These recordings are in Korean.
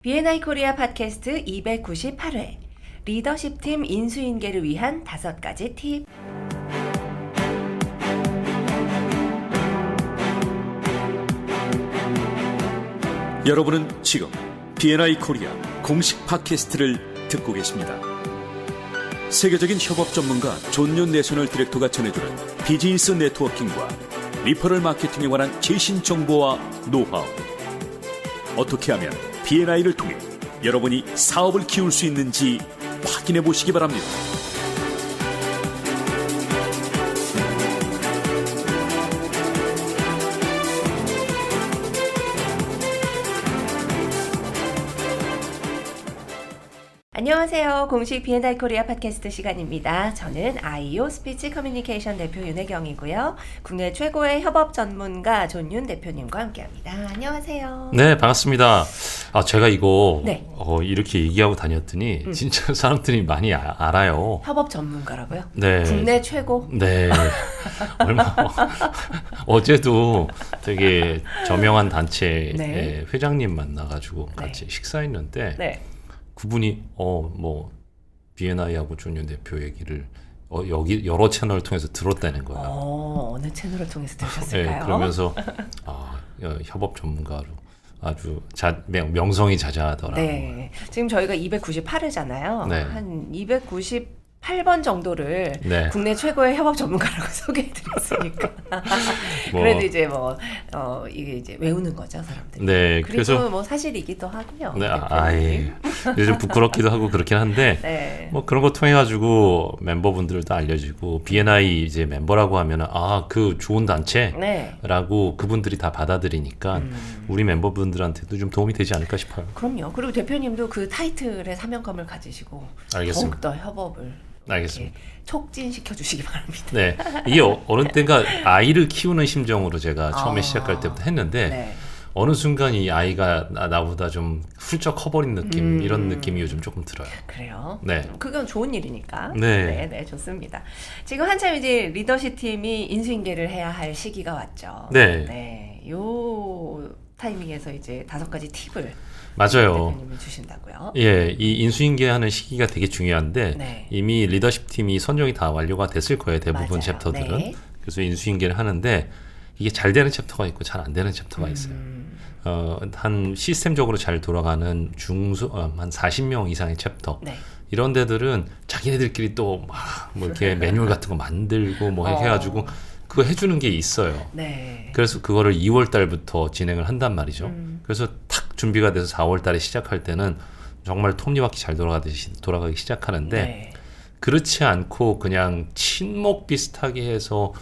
B&I 코리아 팟캐스트 298회 리더십팀 인수인계를 위한 5가지 팁. 여러분은 지금 B&I 코리아 공식 팟캐스트를 듣고 계십니다. 세계적인 협업 전문가 존 내셔널 디렉터가 전해주는 비즈니스 네트워킹과 리퍼럴 마케팅에 관한 최신 정보와 노하우. 어떻게 하면 B&I를 통해 여러분이 사업을 키울 수 있는지 확인해 보시기 바랍니다. 안녕하세요. 공식 B&I 코리아 팟캐스트 시간입니다. 저는 아이오 스피치 커뮤니케이션 대표 윤혜경이고요. 국내 최고의 협업 전문가 존윤 대표님과 함께합니다. 안녕하세요. 네, 반갑습니다. 제가 이거 네. 이렇게 얘기하고 다녔더니 진짜 사람들이 많이 알아요. 협업 전문가라고요? 네. 국내 최고? 네. 어제도 되게 저명한 단체 네. 회장님 만나가지고 같이 식사했는데 네. 그분이 B&I하고 존윤 대표 얘기를 여기 여러 채널을 통해서 들었다는 거예요. 어느 채널을 통해서 들으셨을까요? 네, 그러면서 협업 전문가로 아주 명성이 자자하더라고요. 네. 지금 저희가 298회잖아요. 네. 한 298번 정도를 네. 국내 최고의 협업 전문가라고 소개해드렸으니까. 그래도 이제 이게 이제 외우는 거죠, 사람들이. 네. 그리고 그래서 뭐 사실이기도 하고요. 네, 요즘 부끄럽기도 하고 그렇긴 한데, 네. 뭐 그런 거 통해 가지고 멤버분들도 알려지고 B&I 이제 멤버라고 하면은 그 좋은 단체라고 네. 그분들이 다 받아들이니까 우리 멤버분들한테도 좀 도움이 되지 않을까 싶어요. 그럼요. 그리고 대표님도 그 타이틀에 사명감을 가지시고 알겠습니다. 더욱더 협업을 알겠습니다. 촉진시켜 주시기 바랍니다. 네, 이게 어느 때인가 아이를 키우는 심정으로 제가 처음에 시작할 때부터 했는데. 네. 어느 순간 이 아이가 나보다 좀 훌쩍 커버린 느낌 이런 느낌이 요즘 조금 들어요. 그래요? 네. 그건 좋은 일이니까. 네. 네, 좋습니다. 지금 한참 이제 리더십 팀이 인수인계를 해야 할 시기가 왔죠. 네. 네. 요 타이밍에서 이제 5가지 팁을 맞아요. 대표님이 주신다고요. 예, 이 인수인계하는 시기가 되게 중요한데 네. 이미 리더십 팀이 선정이 다 완료가 됐을 거예요. 대부분 맞아요. 챕터들은. 네. 그래서 인수인계를 하는데 이게 잘 되는 챕터가 있고 잘 안 되는 챕터가 있어요. 한 시스템적으로 잘 돌아가는 한 40명 이상의 챕터. 네. 이런 데들은 자기네들끼리 또 막 뭐 이렇게 매뉴얼 같은 거 만들고 뭐 해가지고 그거 해주는 게 있어요. 네. 그래서 그거를 2월 달부터 진행을 한단 말이죠. 그래서 탁 준비가 돼서 4월 달에 시작할 때는 정말 톱니바퀴 잘 돌아가기 시작하는데 네. 그렇지 않고 그냥 친목 비슷하게 해서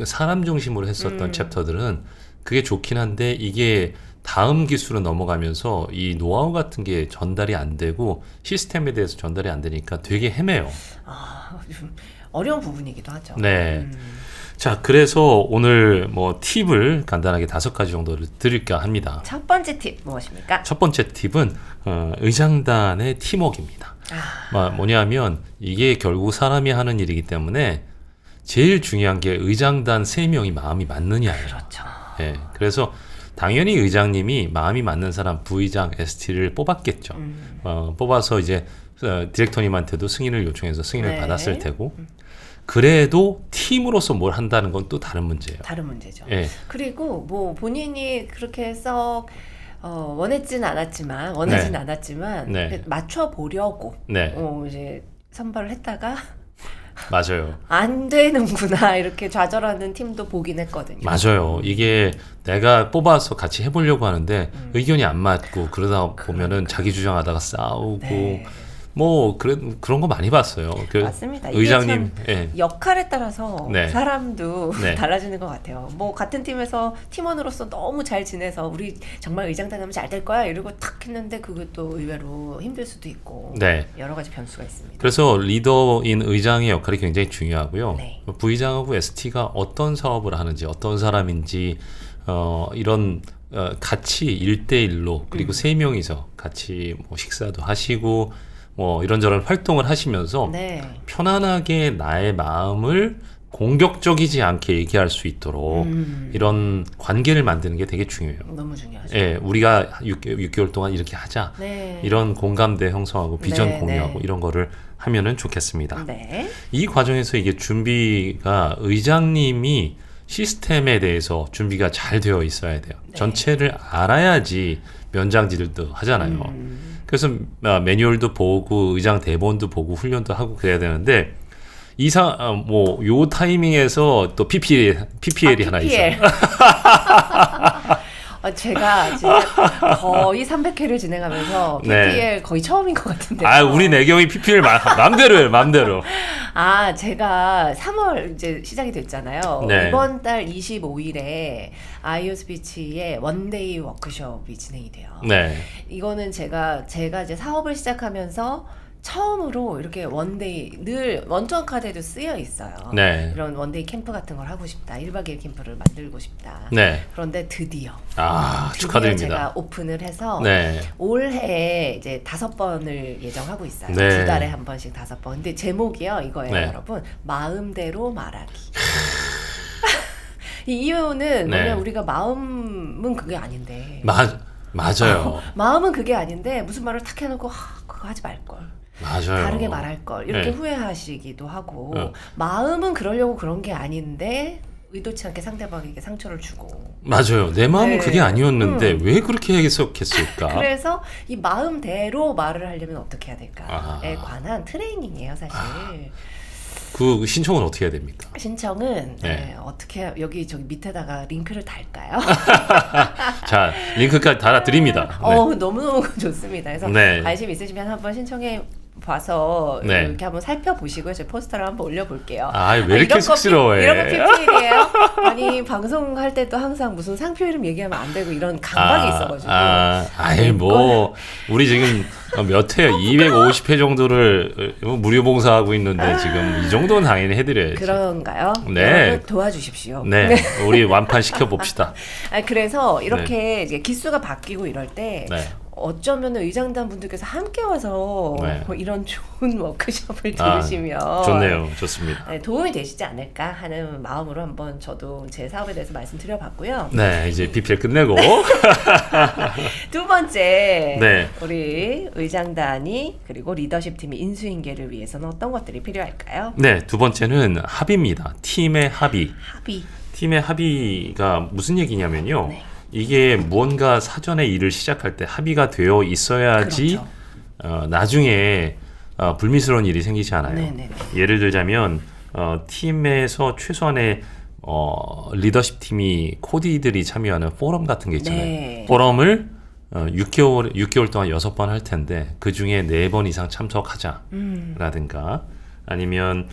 사람 중심으로 했었던 챕터들은 그게 좋긴 한데 이게 다음 기술로 넘어가면서 이 노하우 같은 게 전달이 안 되고 시스템에 대해서 전달이 안 되니까 되게 헤매요. 좀 어려운 부분이기도 하죠. 네. 자, 그래서 오늘 뭐 팁을 간단하게 5가지 정도를 드릴까 합니다. 첫 번째 팁 무엇입니까? 첫 번째 팁은 의장단의 팀워크입니다. 뭐냐면 이게 결국 사람이 하는 일이기 때문에 제일 중요한 게 의장단 3명이 마음이 맞느냐예요. 그렇죠. 예, 그래서 당연히 의장님이 마음이 맞는 사람 부의장 ST를 뽑았겠죠. 뽑아서 이제 디렉터님한테도 승인을 요청해서 승인을 네. 받았을 테고 그래도 팀으로서 뭘 한다는 건 또 다른 문제예요. 다른 문제죠. 예. 그리고 뭐 본인이 그렇게 썩 원하진 않았지만 네. 맞춰 보려고 네. 이제 선발을 했다가 맞아요. 안 되는구나 이렇게 좌절하는 팀도 보긴 했거든요. 맞아요. 이게 내가 뽑아서 같이 해보려고 하는데 의견이 안 맞고 그러다 보면은 자기 주장하다가 싸우고 네. 뭐 그런 거 많이 봤어요. 맞습니다. 이게 의장님, 참 예. 역할에 따라서 네. 사람도 네. 달라지는 것 같아요. 뭐 같은 팀에서 팀원으로서 너무 잘 지내서 우리 정말 의장단하면 잘 될 거야 이러고 탁 했는데 그것도 의외로 힘들 수도 있고 네. 여러 가지 변수가 있습니다. 그래서 리더인 의장의 역할이 굉장히 중요하고요. 네. 부의장하고 ST가 어떤 사업을 하는지 어떤 사람인지 이런 같이 1대1로 그리고 3명이서 같이 뭐 식사도 하시고 뭐 이런저런 활동을 하시면서 네. 편안하게 나의 마음을 공격적이지 않게 얘기할 수 있도록 이런 관계를 만드는 게 되게 중요해요. 너무 중요하죠. 예, 우리가 6개월 동안 이렇게 하자. 네. 이런 공감대 형성하고 비전 네, 공유하고 네. 이런 거를 하면은 좋겠습니다. 네. 이 과정에서 이게 준비가 의장님이 시스템에 대해서 준비가 잘 되어 있어야 돼요. 네. 전체를 알아야지 면장지들도 하잖아요. 그래서 매뉴얼도 보고 의장 대본도 보고 훈련도 하고 그래야 되는데 요 타이밍에서 또 PPL이 하나 있어요. 제가 진짜 거의 300회를 진행하면서 네. PPL 거의 처음인 것 같은데요. 우리 내경이 PPL 맘대로 해요, 맘대로. 제가 3월 이제 시작이 됐잖아요. 네. 이번 달 25일에 아이오 스피치의 원데이 워크숍이 진행이 돼요. 네. 이거는 제가 이제 사업을 시작하면서 처음으로 이렇게 원데이, 늘 원정 카드에도 쓰여 있어요. 네. 이런 원데이 캠프 같은 걸 하고 싶다. 1박 2일 캠프를 만들고 싶다. 네. 그런데 드디어 축하드립니다. 제가 오픈을 해서 네. 올해 이제 5번을 예정하고 있어요. 네. 2달에 한 번씩 5번. 근데 제목이요 이거예요, 네. 여러분. 마음대로 말하기. 이 이유는 네. 뭐냐면 우리가 마음은 그게 아닌데. 맞아요. 마음은 그게 아닌데 무슨 말을 탁 해놓고 그거 하지 말걸. 맞아요. 다르게 말할 걸 이렇게 네. 후회하시기도 하고 네. 마음은 그러려고 그런 게 아닌데 의도치 않게 상대방에게 상처를 주고 맞아요. 내 마음은 네. 그게 아니었는데 왜 그렇게 해석했을까? 그래서 이 마음대로 말을 하려면 어떻게 해야 될까에 아. 관한 트레이닝이에요 사실. 그 신청은 어떻게 해야 됩니까? 신청은 네. 어떻게 저기 밑에다가 링크를 달까요? 자, 링크까지 달아드립니다. 네. 너무너무 좋습니다. 그래서 네. 관심 있으시면 한번 신청해 봐서 네. 이렇게 한번 살펴보시고요. 제 포스터를 한번 올려볼게요. 왜 이렇게 이런 거 쑥스러워해? 이런 거 PPL이에요? 아니 방송할 때도 항상 무슨 상표 이름 얘기하면 안 되고 이런 강박이 있어가지고. 우리 지금 몇 회야? 250회 정도를 무료 봉사하고 있는데 지금 이 정도는 당연히 해드려야지. 그런가요? 네. 여러분 도와주십시오. 네, 우리 완판 시켜봅시다. 그래서 이렇게 이제 기수가 바뀌고 이럴 때 네. 어쩌면 의장단 분들께서 함께 와서 네. 이런 좋은 워크숍을 들으시면 좋네요. 좋습니다. 도움이 되시지 않을까 하는 마음으로 한번 저도 제 사업에 대해서 말씀드려봤고요. 네, 이제 PPL 끝내고 두 번째, 네. 우리 의장단이 그리고 리더십 팀이 인수인계를 위해서는 어떤 것들이 필요할까요? 네, 두 번째는 합의입니다. 팀의 합의. 합의. 팀의 합의가 무슨 얘기냐면요. 네. 이게 무언가 사전에 일을 시작할 때 합의가 되어 있어야지 그렇죠. 나중에 불미스러운 일이 생기지 않아요. 네네네. 예를 들자면 팀에서 최소한의 리더십 팀이 코디들이 참여하는 포럼 같은 게 있잖아요. 네. 포럼을 6개월 동안 6번 할 텐데 그 중에 4번 이상 참석하자라든가 아니면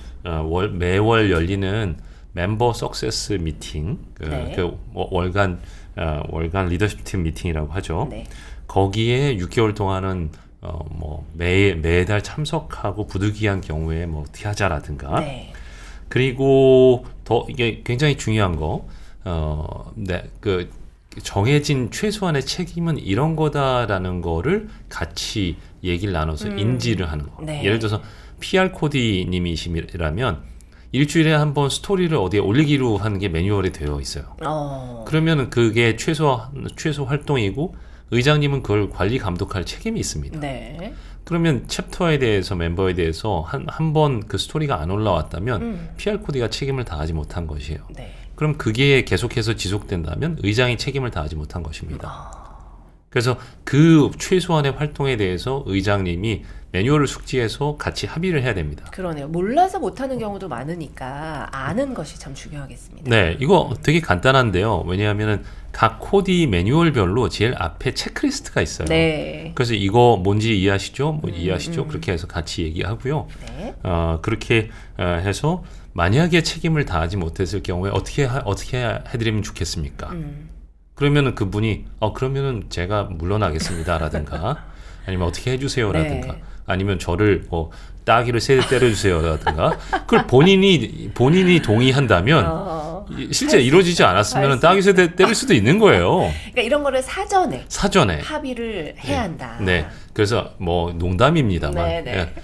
매월 열리는 멤버 석세스 미팅, 네. 월간 리더십 팀 미팅이라고 하죠. 네. 거기에 6개월 동안은 매달 참석하고 부득이한 경우에 어떻게 하자라든가. 네. 그리고 더 이게 굉장히 중요한 거, 그 정해진 최소한의 책임은 이런 거다라는 거를 같이 얘기를 나눠서 인지를 하는 거. 네. 예를 들어서 PR 코디님이시라면 일주일에 한 번 스토리를 어디에 올리기로 하는 게 매뉴얼에 되어 있어요. 그러면 그게 최소 활동이고 의장님은 그걸 관리 감독할 책임이 있습니다. 네. 그러면 챕터에 대해서 멤버에 대해서 한 번 그 스토리가 안 올라왔다면 PR 코디가 책임을 다하지 못한 것이에요. 네. 그럼 그게 계속해서 지속된다면 의장이 책임을 다하지 못한 것입니다. 그래서 그 최소한의 활동에 대해서 의장님이 매뉴얼을 숙지해서 같이 합의를 해야 됩니다. 그러네요. 몰라서 못하는 경우도 많으니까 아는 것이 참 중요하겠습니다. 네, 이거 되게 간단한데요. 왜냐하면은 각 코디 매뉴얼별로 제일 앞에 체크리스트가 있어요. 네. 그래서 이거 뭔지 이해하시죠? 이해하시죠? 그렇게 해서 같이 얘기하고요. 네. 그렇게 해서 만약에 책임을 다하지 못했을 경우에 어떻게 해드리면 좋겠습니까? 그러면은 그분이 그러면은 제가 물러나겠습니다라든가 아니면 어떻게 해주세요라든가 네. 아니면 저를 따기를 세 대 때려주세요라든가 그걸 본인이 동의한다면 실제 이루어지지 않았으면 따귀세 때릴 수도 있는 거예요. 그러니까 이런 거를 사전에 합의를 해야 한다. 네. 그래서 뭐 농담입니다만, 네, 네. 예.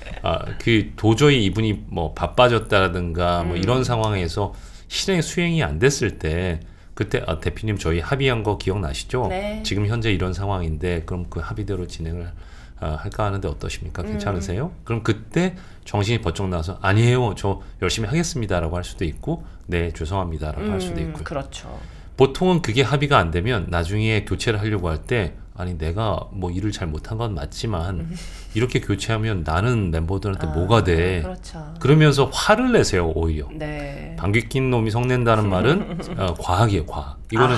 그 도저히 이분이 뭐 바빠졌다라든가 뭐 이런 상황에서 실행 수행이 안 됐을 때 그때 대표님 저희 합의한 거 기억나시죠? 네. 지금 현재 이런 상황인데 그럼 그 합의대로 진행을 할까 하는데 어떠십니까? 괜찮으세요? 그럼 그때 정신이 번쩍 나서 아니에요, 저 열심히 하겠습니다라고 할 수도 있고, 네 죄송합니다라고 할 수도 있고요. 그렇죠. 보통은 그게 합의가 안 되면 나중에 교체를 하려고 할 때 아니 내가 뭐 일을 잘 못한 건 맞지만 이렇게 교체하면 나는 member들한테 뭐가 돼? 그렇죠. 그러면서 화를 내세요 오히려. 네. 방귀 낀 놈이 성낸다는 말은 과학이에요, 과학. 이거는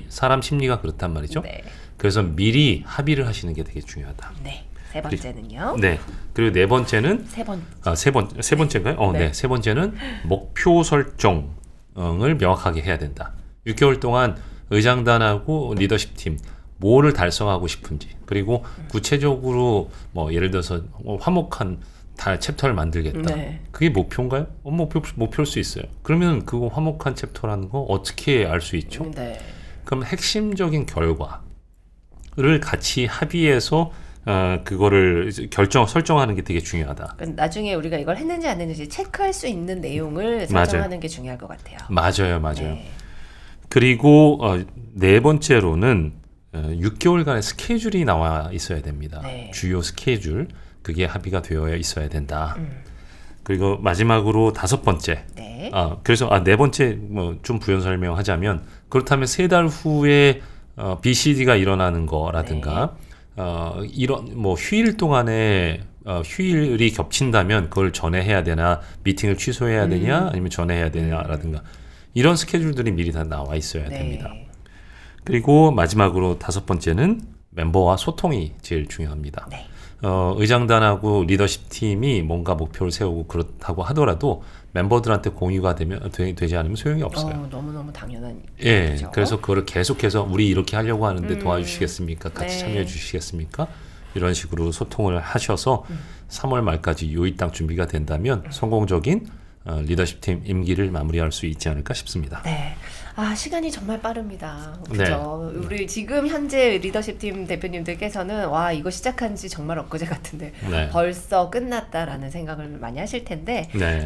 사람 심리가 그렇단 말이죠. 네. 그래서 미리 합의를 하시는 게 되게 중요하다. 네. 세 번째는요. 네. 그리고 네 번째는 세 번째인가요? 네. 네. 세 번째는 목표 설정을 명확하게 해야 된다. 6개월 동안 의장단하고 리더십 팀 뭐를 달성하고 싶은지, 그리고 구체적으로 뭐 예를 들어서 화목한 챕터를 만들겠다. 네. 그게 목표인가요? 목표일 수 있어요. 그러면 그거 화목한 챕터라는 거 어떻게 알 수 있죠? 네. 그럼 핵심적인 결과를 같이 합의해서 그거를 설정하는 게 되게 중요하다. 나중에 우리가 이걸 했는지 안 했는지 체크할 수 있는 내용을 설정하는 게 중요할 것 같아요. 맞아요. 네. 그리고 네 번째로는 6개월간의 스케줄이 나와 있어야 됩니다. 네. 주요 스케줄, 그게 합의가 되어 있어야 된다. 그리고 마지막으로 다섯 번째. 네. 그래서 네 번째 뭐 좀 부연 설명하자면, 그렇다면 3달 후에 BCD가 일어나는 거라든가 이런 뭐 휴일 동안에 휴일이 겹친다면 그걸 전에 해야 되나, 미팅을 취소해야 되냐, 아니면 전에 해야 되냐라든가 이런 스케줄들이 미리 다 나와 있어야 네. 됩니다. 그리고 마지막으로 다섯 번째는 멤버와 소통이 제일 중요합니다. 네. 의장단하고 리더십 팀이 뭔가 목표를 세우고 그렇다고 하더라도 멤버들한테 공유가 되지 않으면 소용이 없어요. 너무너무 당연한 예, 얘기죠. 그래서 그거를 계속해서 우리 이렇게 하려고 하는데 도와주시겠습니까? 같이 네. 참여해 주시겠습니까? 이런 식으로 소통을 하셔서 3월 말까지 요 이 땅 준비가 된다면 성공적인 리더십 팀 임기를 마무리할 수 있지 않을까 싶습니다. 네. 시간이 정말 빠릅니다. 네. 그죠? 우리 지금 현재 리더십 팀 대표님들께서는 와, 이거 시작한 지 정말 엊그제 같은데 네. 벌써 끝났다라는 생각을 많이 하실 텐데 네.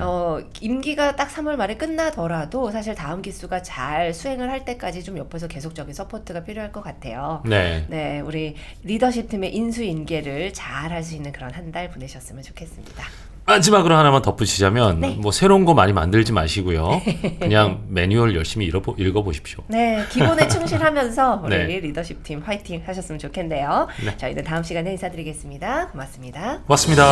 임기가 딱 3월 말에 끝나더라도 사실 다음 기수가 잘 수행을 할 때까지 좀 옆에서 계속적인 서포트가 필요할 것 같아요. 네. 네, 우리 리더십 팀의 인수인계를 잘 할 수 있는 그런 한 달 보내셨으면 좋겠습니다. 마지막으로 하나만 덧붙이자면 네. 뭐 새로운 거 많이 만들지 마시고요. 그냥 매뉴얼 열심히 읽어보십시오. 네, 기본에 충실하면서 우리 네. 리더십 팀 화이팅 하셨으면 좋겠네요. 네. 저희는 다음 시간에 인사드리겠습니다. 고맙습니다. 고맙습니다.